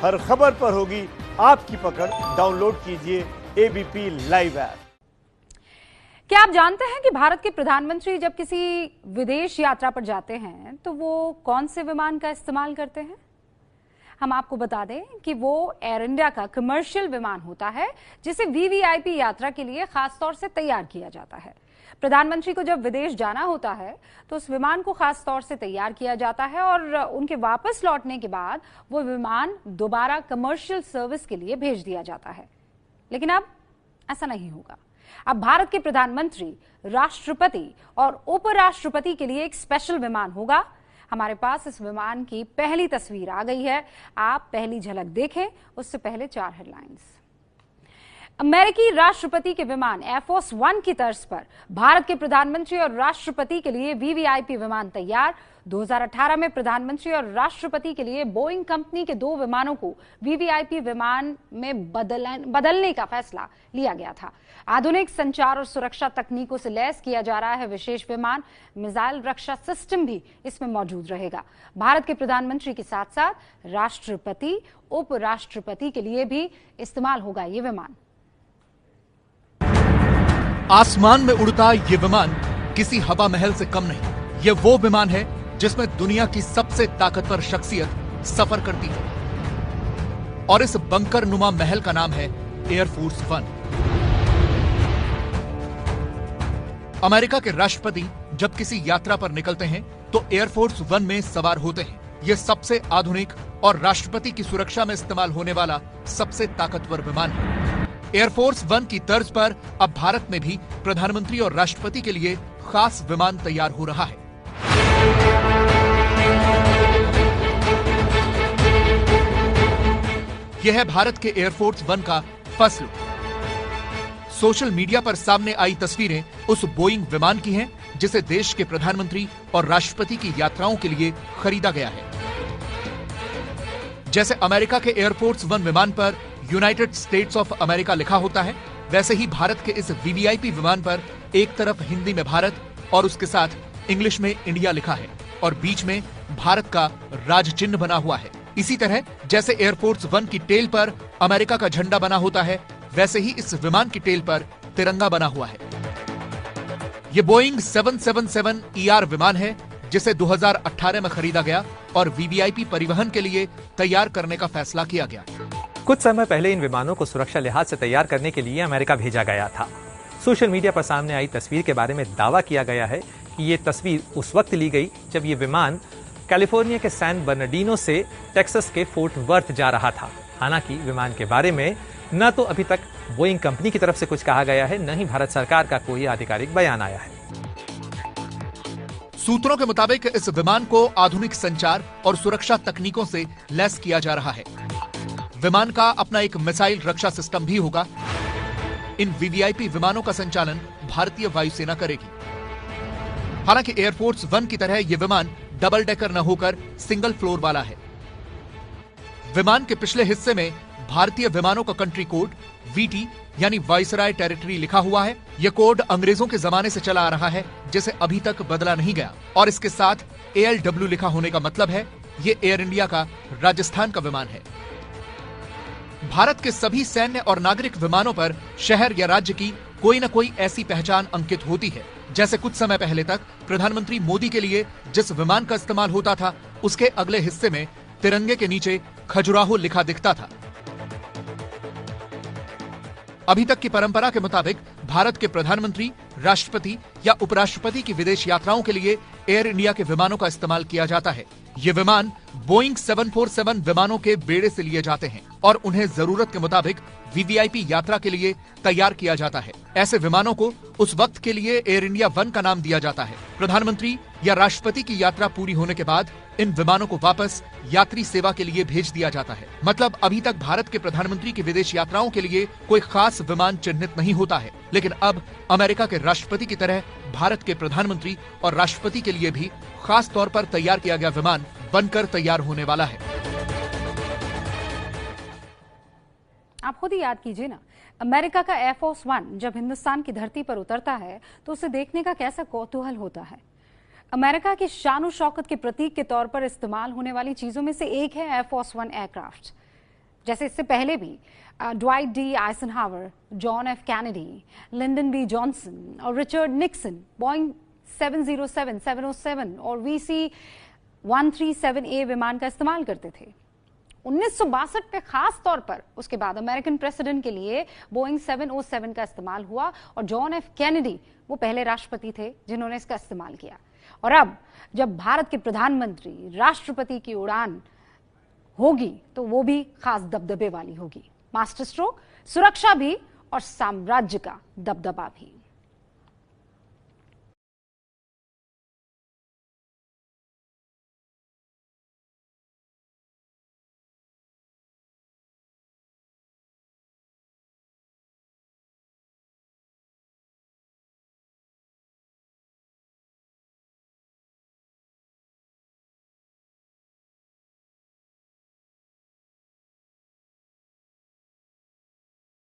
हर खबर पर होगी आपकी पकड़। डाउनलोड कीजिए एबीपी लाइव ऐप। क्या आप जानते हैं कि भारत के प्रधानमंत्री जब किसी विदेश यात्रा पर जाते हैं तो वो कौन से विमान का इस्तेमाल करते हैं? हम आपको बता दें कि वो एयर इंडिया का कमर्शियल विमान होता है जिसे वीवीआईपी यात्रा के लिए खास तौर से तैयार किया जाता है। प्रधानमंत्री को जब विदेश जाना होता है तो उस विमान को खास तौर से तैयार किया जाता है और उनके वापस लौटने के बाद वो विमान दोबारा कमर्शियल सर्विस के लिए भेज दिया जाता है। लेकिन अब ऐसा नहीं होगा। अब भारत के प्रधानमंत्री, राष्ट्रपति और उपराष्ट्रपति के लिए एक स्पेशल विमान होगा। हमारे पास इस विमान की पहली तस्वीर आ गई है। आप पहली झलक देखें, उससे पहले 4 हेडलाइंस। अमेरिकी राष्ट्रपति के विमान एयरफोर्स 1 की तर्ज पर भारत के प्रधानमंत्री और राष्ट्रपति के लिए वीवीआईपी विमान तैयार। 2018 में प्रधानमंत्री और राष्ट्रपति के लिए बोइंग कंपनी के 2 विमानों को वीवीआईपी विमान में बदलने का फैसला लिया गया था। आधुनिक संचार और सुरक्षा तकनीकों से लैस किया जा रहा है विशेष विमान। मिसाइल रक्षा सिस्टम भी इसमें मौजूद रहेगा। भारत के प्रधानमंत्री के साथ साथ राष्ट्रपति, उपराष्ट्रपति के लिए भी इस्तेमाल होगा ये विमान। आसमान में उड़ता ये विमान किसी हवा महल से कम नहीं। ये वो विमान है जिसमें दुनिया की सबसे ताकतवर शख्सियत सफर करती है और इस बंकर नुमा महल का नाम है एयरफोर्स 1। अमेरिका के राष्ट्रपति जब किसी यात्रा पर निकलते हैं तो एयरफोर्स 1 में सवार होते हैं। यह सबसे आधुनिक और राष्ट्रपति की सुरक्षा में इस्तेमाल होने वाला सबसे ताकतवर विमान है। एयरफोर्स 1 की तर्ज पर अब भारत में भी प्रधानमंत्री और राष्ट्रपति के लिए खास विमान तैयार हो रहा है। यह है भारत के एयरफोर्स 1 का फर्स्ट लुक। सोशल मीडिया पर सामने आई तस्वीरें उस बोइंग विमान की हैं जिसे देश के प्रधानमंत्री और राष्ट्रपति की यात्राओं के लिए खरीदा गया है। जैसे अमेरिका के एयरफोर्स 1 विमान पर यूनाइटेड स्टेट्स ऑफ अमेरिका लिखा होता है, वैसे ही भारत के इस वीवीआईपी विमान पर एक तरफ हिंदी में भारत और उसके साथ इंग्लिश में इंडिया लिखा है और बीच में भारत का राज चिन्ह बना हुआ है। इसी तरह जैसे एयरफोर्स 1 की टेल पर अमेरिका का झंडा बना होता है, वैसे ही इस विमान की टेल पर तिरंगा बना हुआ है। ये बोइंग 777 ER विमान है जिसे 2018 में खरीदा गया और वीवीआईपी परिवहन के लिए तैयार करने का फैसला किया गया। कुछ समय पहले इन विमानों को सुरक्षा लिहाज से तैयार करने के लिए अमेरिका भेजा गया था। सोशल मीडिया पर सामने आई तस्वीर के बारे में दावा किया गया है कि ये तस्वीर उस वक्त ली गई जब ये विमान कैलिफोर्निया के सैन बर्नार्डिनो से टेक्सास के फोर्ट वर्थ जा रहा था। हालांकि विमान के बारे में न तो अभी तक बोइंग कंपनी की तरफ से कुछ कहा गया है, न ही भारत सरकार का कोई आधिकारिक बयान आया है। सूत्रों के मुताबिक इस विमान को आधुनिक संचार और सुरक्षा तकनीकों से लैस किया जा रहा है। विमान का अपना एक मिसाइल रक्षा सिस्टम भी होगा। इन वीवीआईपी विमानों का संचालन भारतीय वायुसेना करेगी। हालांकि एयरफोर्स 1 की तरह यह विमान डबल डेकर न होकर सिंगल फ्लोर वाला है। विमान के पिछले हिस्से में भारतीय विमानों का कंट्री कोड VT यानी वायसराय टेरिटरी लिखा हुआ है। यह कोड अंग्रेजों के जमाने से चला आ रहा है जिसे अभी तक बदला नहीं गया और इसके साथ ALW लिखा होने का मतलब है यह एयर इंडिया का राजस्थान का विमान है। भारत के सभी सैन्य और नागरिक विमानों पर शहर या राज्य की कोई न कोई ऐसी पहचान अंकित होती है। जैसे कुछ समय पहले तक प्रधानमंत्री मोदी के लिए जिस विमान का इस्तेमाल होता था उसके अगले हिस्से में तिरंगे के नीचे खजुराहो लिखा दिखता था। अभी तक की परंपरा के मुताबिक भारत के प्रधानमंत्री, राष्ट्रपति या उपराष्ट्रपति की विदेश यात्राओं के लिए एयर इंडिया के विमानों का इस्तेमाल किया जाता है। ये विमान बोइंग 747 विमानों के बेड़े से लिए जाते हैं और उन्हें जरूरत के मुताबिक वीवीआईपी यात्रा के लिए तैयार किया जाता है। ऐसे विमानों को उस वक्त के लिए एयर इंडिया 1 का नाम दिया जाता है। प्रधानमंत्री या राष्ट्रपति की यात्रा पूरी होने के बाद इन विमानों को वापस यात्री सेवा के लिए भेज दिया जाता है। मतलब अभी तक भारत के प्रधानमंत्री की विदेश यात्राओं के लिए कोई खास विमान चिन्हित नहीं होता है, लेकिन अब अमेरिका के राष्ट्रपति की तरह भारत के प्रधानमंत्री और राष्ट्रपति के लिए भी खास तौर पर तैयार किया गया विमान बनकर तैयार होने वाला है। आप खुद ही याद कीजिए ना, अमेरिका का एयरफोर्स 1 जब हिंदुस्तान की धरती पर उतरता है तो उसे देखने का कैसा कौतूहल होता है। अमेरिका की शान और शौकत के प्रतीक के तौर पर इस्तेमाल होने वाली चीजों में से एक है एयरफोर्स 1 एयरक्राफ्ट। जैसे इससे पहले भी Dwight D Eisenhower, John F Kennedy, Lyndon B Johnson और रिचर्ड निक्सन बोइंग 707, 707 और VC-137A विमान का इस्तेमाल करते थे। 1962 में खास तौर पर उसके बाद अमेरिकन प्रेसिडेंट के लिए बोइंग 707 का इस्तेमाल हुआ और जॉन एफ कैनेडी वो पहले राष्ट्रपति थे जिन्होंने इसका इस्तेमाल किया। और अब जब भारत के प्रधानमंत्री राष्ट्रपति की उड़ान होगी तो वो भी खास दबदबे वाली होगी। मास्टर स्ट्रोक, सुरक्षा भी और साम्राज्य का दबदबा भी।